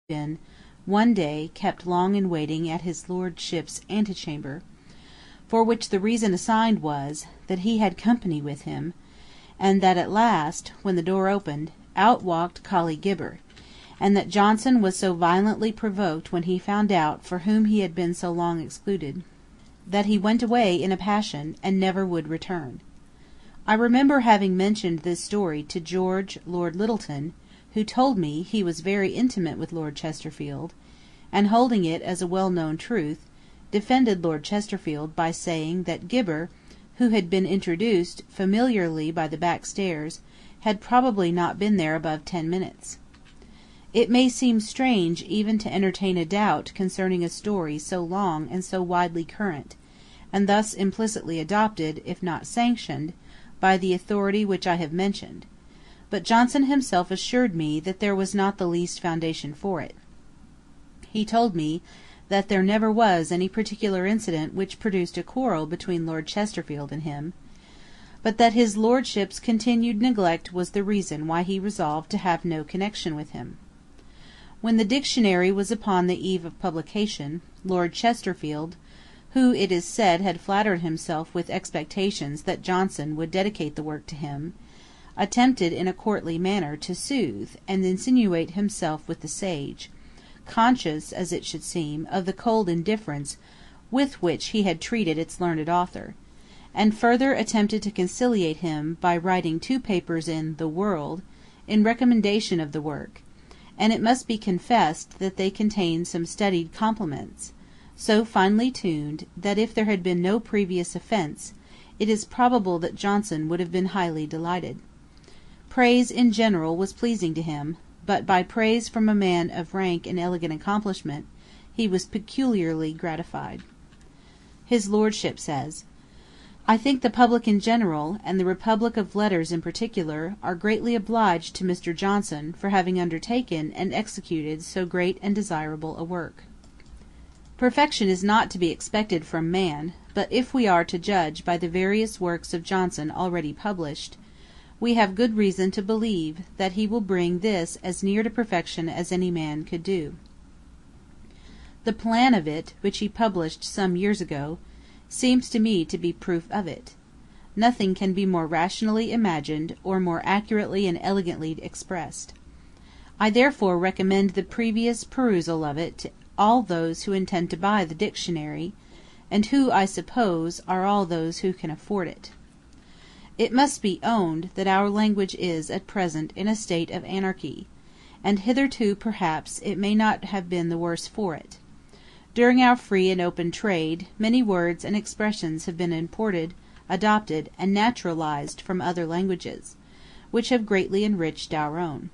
been, one day, kept long in waiting at his lordship's antechamber, for which the reason assigned was, that he had company with him, and that at last, when the door opened, out walked Colley Gibber, and that Johnson was so violently provoked when he found out for whom he had been so long excluded, that he went away in a passion, and never would return. I remember having mentioned this story to George Lord Lyttelton, who told me he was very intimate with Lord Chesterfield, and holding it as a well-known truth, defended Lord Chesterfield by saying that Gibber, who had been introduced familiarly by the back stairs, had probably not been there above 10 minutes. It may seem strange even to entertain a doubt concerning a story so long and so widely current, and thus implicitly adopted, if not sanctioned, by the authority which I have mentioned, but Johnson himself assured me that there was not the least foundation for it. He told me that there never was any particular incident which produced a quarrel between Lord Chesterfield and him, but that his lordship's continued neglect was the reason why he resolved to have no connection with him. When the dictionary was upon the eve of publication, Lord Chesterfield, who it is said had flattered himself with expectations that Johnson would dedicate the work to him, attempted in a courtly manner to soothe and insinuate himself with the sage, conscious, as it should seem, of the cold indifference with which he had treated its learned author, and further attempted to conciliate him by writing 2 papers in The World in recommendation of the work, and it must be confessed that they contained some studied compliments, so finely tuned that if there had been no previous offence, it is probable that Johnson would have been highly delighted. Praise in general was pleasing to him, but by praise from a man of rank and elegant accomplishment, he was peculiarly gratified. His lordship says, "I think the public in general, and the Republic of Letters in particular, are greatly obliged to Mr. Johnson for having undertaken and executed so great and desirable a work." Perfection is not to be expected from man, but if we are to judge by the various works of Johnson already published, we have good reason to believe that he will bring this as near to perfection as any man could do. The plan of it, which he published some years ago, seems to me to be proof of it. Nothing can be more rationally imagined, or more accurately and elegantly expressed. I therefore recommend the previous perusal of it to all those who intend to buy the dictionary, and who, I suppose, are all those who can afford it. It must be owned that our language is at present in a state of anarchy, and hitherto perhaps it may not have been the worse for it. During our free and open trade, many words and expressions have been imported, adopted, and naturalized from other languages, which have greatly enriched our own.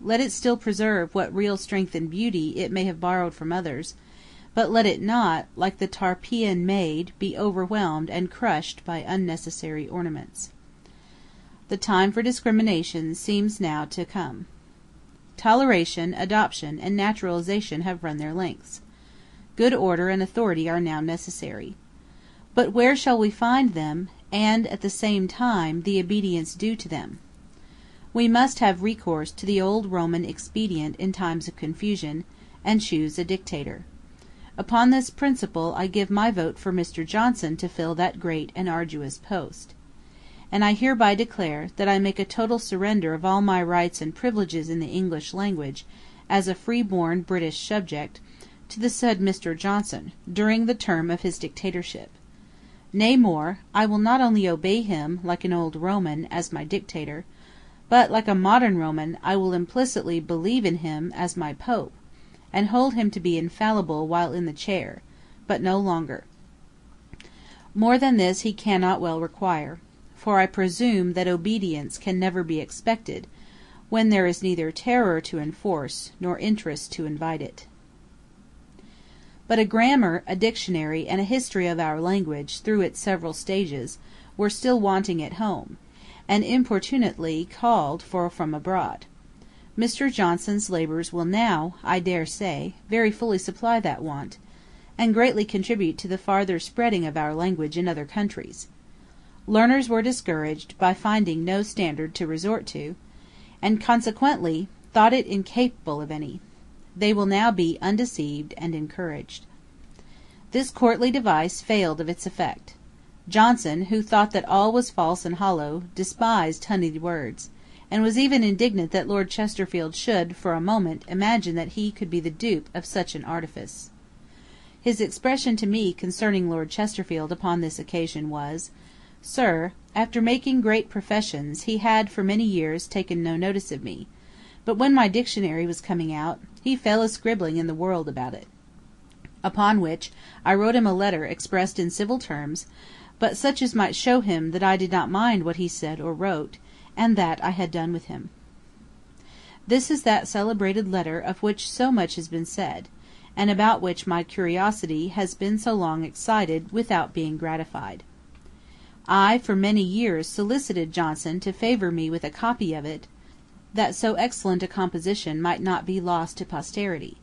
Let it still preserve what real strength and beauty it may have borrowed from others, but let it not, like the Tarpeian maid, be overwhelmed and crushed by unnecessary ornaments. The time for discrimination seems now to come. Toleration, adoption, and naturalization have run their lengths. Good order and authority are now necessary. But where shall we find them, and, at the same time, the obedience due to them? We must have recourse to the old Roman expedient in times of confusion, and choose a dictator. Upon this principle I give my vote for Mr. Johnson to fill that great and arduous post. And I hereby declare that I make a total surrender of all my rights and privileges in the English language, as a free-born British subject, to the said Mr. Johnson, during the term of his dictatorship. Nay more, I will not only obey him, like an old Roman, as my dictator, but, like a modern Roman, I will implicitly believe in him as my Pope, and hold him to be infallible while in the chair, but no longer. More than this he cannot well require, for I presume that obedience can never be expected, when there is neither terror to enforce, nor interest to invite it. But a grammar, a dictionary, and a history of our language, through its several stages, were still wanting at home, and importunately called for from abroad. Mr. Johnson's labours will now, I dare say, very fully supply that want, and greatly contribute to the farther spreading of our language in other countries. Learners were discouraged by finding no standard to resort to, and consequently thought it incapable of any. they will now be undeceived and encouraged. This courtly device failed of its effect. Johnson, who thought that all was false and hollow, despised honeyed words, and was even indignant that Lord Chesterfield should, for a moment, imagine that he could be the dupe of such an artifice. His expression to me concerning Lord Chesterfield upon this occasion was, "Sir, after making great professions, he had for many years taken no notice of me, but when my dictionary was coming out, he fell a scribbling in the world about it." Upon which I wrote him a letter expressed in civil terms, but such as might show him that I did not mind what he said or wrote, and that I had done with him. This is that celebrated letter of which so much has been said, and about which my curiosity has been so long excited without being gratified. I for many years solicited Johnson to favour me with a copy of it, that so excellent a composition might not be lost to posterity.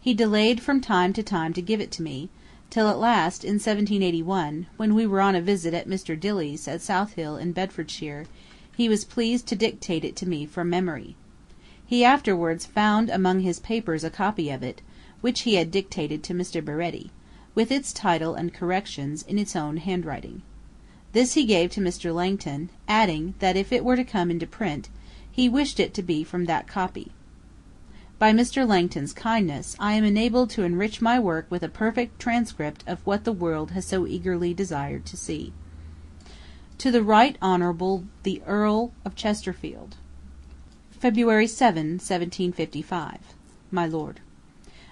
He delayed from time to time to give it to me, till at last, in 1781, when we were on a visit at Mr. Dilly's at Southill in Bedfordshire, he was pleased to dictate it to me from memory. He afterwards found among his papers a copy of it, which he had dictated to Mr. Baretti, with its title and corrections in its own handwriting. This he gave to Mr. Langton, adding, that if it were to come into print, he wished it to be from that copy. By Mr. Langton's kindness, I am enabled to enrich my work with a perfect transcript of what the world has so eagerly desired to see. To the Right Honourable the Earl of Chesterfield. February 7, 1755. My Lord,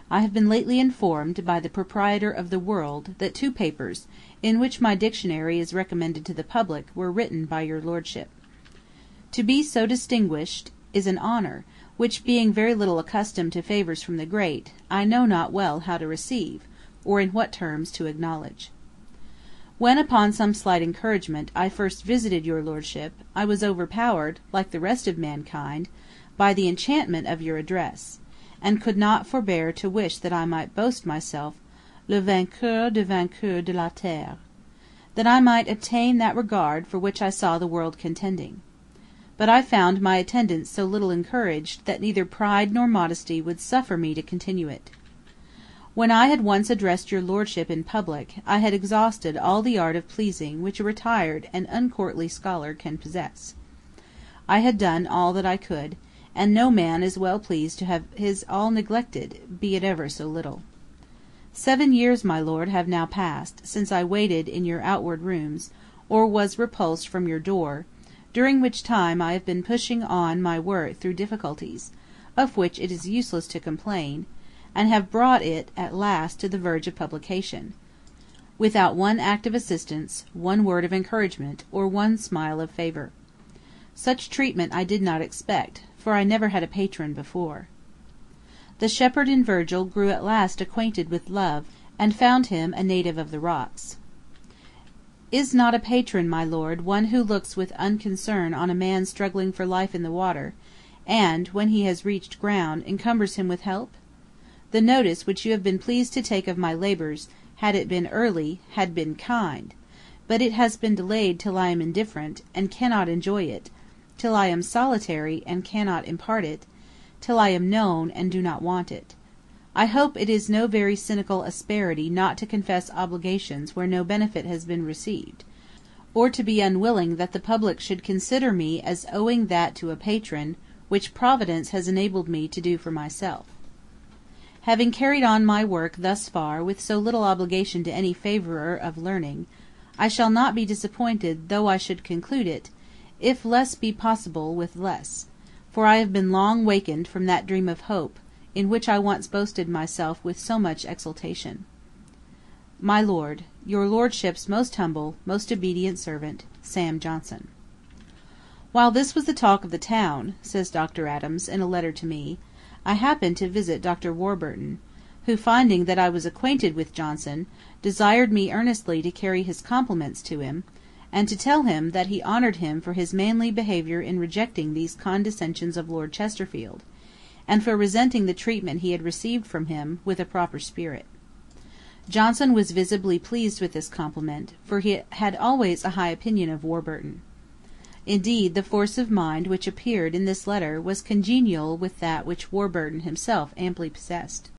I have been lately informed by the proprietor of the World that 2 papers, in which my dictionary is recommended to the public, were written by your Lordship. To be so distinguished is an honour, which, being very little accustomed to favours from the great, I know not well how to receive, or in what terms to acknowledge. When, upon some slight encouragement, I first visited your Lordship, I was overpowered, like the rest of mankind, by the enchantment of your address, and could not forbear to wish that I might boast myself le vainqueur des vainqueurs de la terre, that I might obtain that regard for which I saw the world contending. But I found my attendance so little encouraged that neither pride nor modesty would suffer me to continue it. When I had once addressed your Lordship in public, I had exhausted all the art of pleasing which a retired and uncourtly scholar can possess. I had done all that I could, and no man is well pleased to have his all neglected, be it ever so little. 7 years, my Lord, have now passed, since I waited in your outward rooms, or was repulsed from your door, during which time I have been pushing on my work through difficulties, of which it is useless to complain, and have brought it at last to the verge of publication, without one act of assistance, one word of encouragement, or one smile of favour. Such treatment I did not expect, for I never had a patron before. The shepherd in Virgil grew at last acquainted with love, and found him a native of the rocks. Is not a patron, my Lord, one who looks with unconcern on a man struggling for life in the water, and, when he has reached ground, encumbers him with help? The notice which you have been pleased to take of my labours, had it been early, had been kind, but it has been delayed till I am indifferent, and cannot enjoy it, till I am solitary, and cannot impart it, till I am known, and do not want it. I hope it is no very cynical asperity not to confess obligations where no benefit has been received, or to be unwilling that the public should consider me as owing that to a patron which Providence has enabled me to do for myself. Having carried on my work thus far with so little obligation to any favourer of learning, I shall not be disappointed though I should conclude it, if less be possible with less, for I have been long wakened from that dream of hope, in which I once boasted myself with so much exultation. My Lord, your Lordship's most humble, most obedient servant, Sam Johnson. While this was the talk of the town, says Dr. Adams in a letter to me, I happened to visit Dr. Warburton, who, finding that I was acquainted with Johnson, desired me earnestly to carry his compliments to him, and to tell him that he honoured him for his manly behaviour in rejecting these condescensions of Lord Chesterfield, and for resenting the treatment he had received from him with a proper spirit. Johnson was visibly pleased with this compliment, for he had always a high opinion of Warburton. Indeed, the force of mind which appeared in this letter was congenial with that which Warburton himself amply possessed.